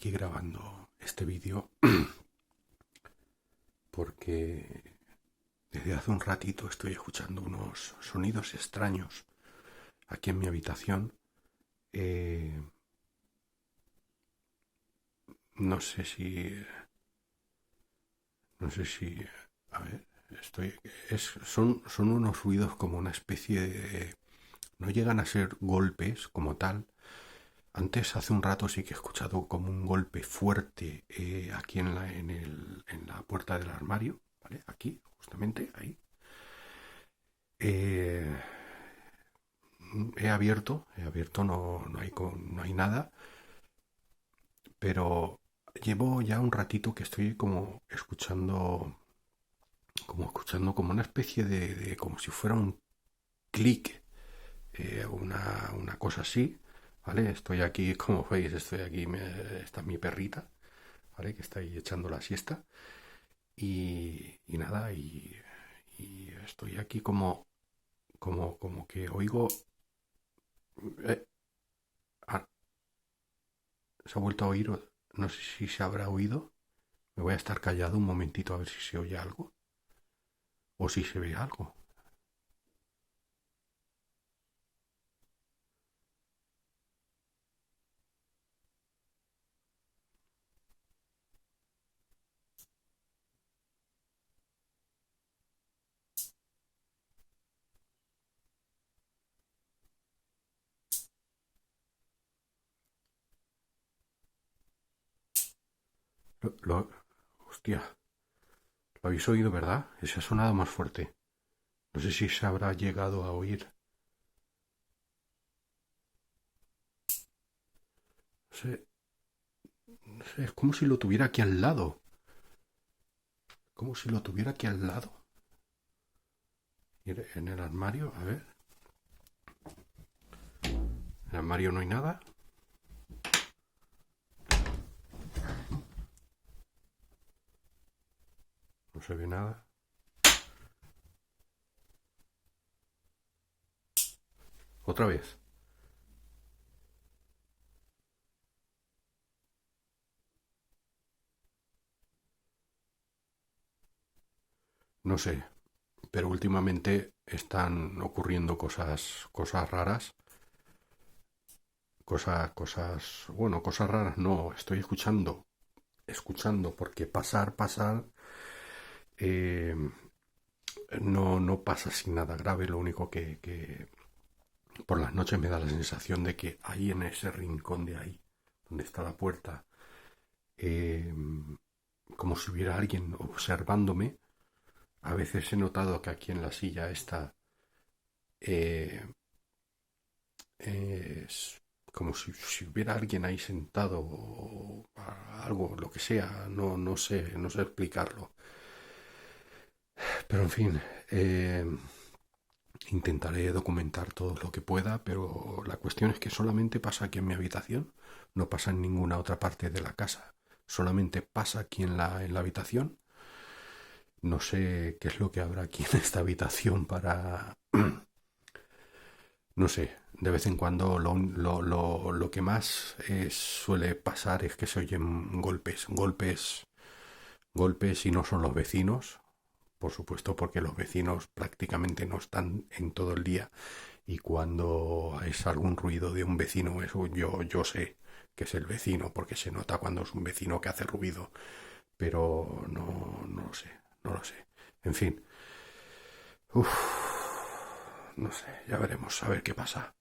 aquí grabando este vídeo porque desde hace un ratito estoy escuchando unos sonidos extraños aquí en mi habitación. Eh, no sé si, no sé si, a ver, son unos ruidos como una especie de, no llegan a ser golpes como tal. Antes, hace un rato, sí que he escuchado como un golpe fuerte aquí en la puerta del armario, ¿vale? Aquí, justamente, ahí. Eh, he abierto, no hay nada, pero llevo ya un ratito que estoy como escuchando como una especie como si fuera un clic, una cosa así, ¿vale? Estoy aquí, como veis, estoy aquí, está mi perrita, ¿vale? Que está ahí echando la siesta. Y nada, y estoy aquí como que oigo. eh, ah, Se ha vuelto a oír, no sé si se habrá oído. Me voy a estar callado un momentito a ver si se oye algo o si se ve algo. Lo, lo- Hostia, lo habéis oído, ¿verdad? Ese ha sonado más fuerte. No sé si se habrá llegado a oír. No sé, no sé, es como si lo tuviera aquí al lado. Como si lo tuviera aquí al lado. Y en el armario, a ver. En el armario no hay nada. No se ve nada. Otra vez. No sé, pero últimamente están ocurriendo cosas raras, bueno, cosas raras no, estoy escuchando, porque pasar, eh, no pasa sin nada grave, lo único que por las noches me da la sensación de que ahí en ese rincón de ahí, donde está la puerta, eh, como si hubiera alguien observándome. A veces he notado que aquí en la silla esta, eh, es como si hubiera alguien ahí sentado o algo, lo que sea, no sé explicarlo. Pero en fin, eh, intentaré documentar todo lo que pueda, pero la cuestión es que solamente pasa aquí en mi habitación, no pasa en ninguna otra parte de la casa, solamente pasa aquí en la habitación. No sé qué es lo que habrá aquí en esta habitación para... No sé, de vez en cuando lo que más suele pasar es que se oyen golpes y no son los vecinos, por supuesto, porque los vecinos prácticamente no están en todo el día y cuando es algún ruido de un vecino, eso yo sé que es el vecino, porque se nota cuando es un vecino que hace ruido, pero no lo sé, no lo sé. En fin, uff, no sé, ya veremos, a ver qué pasa.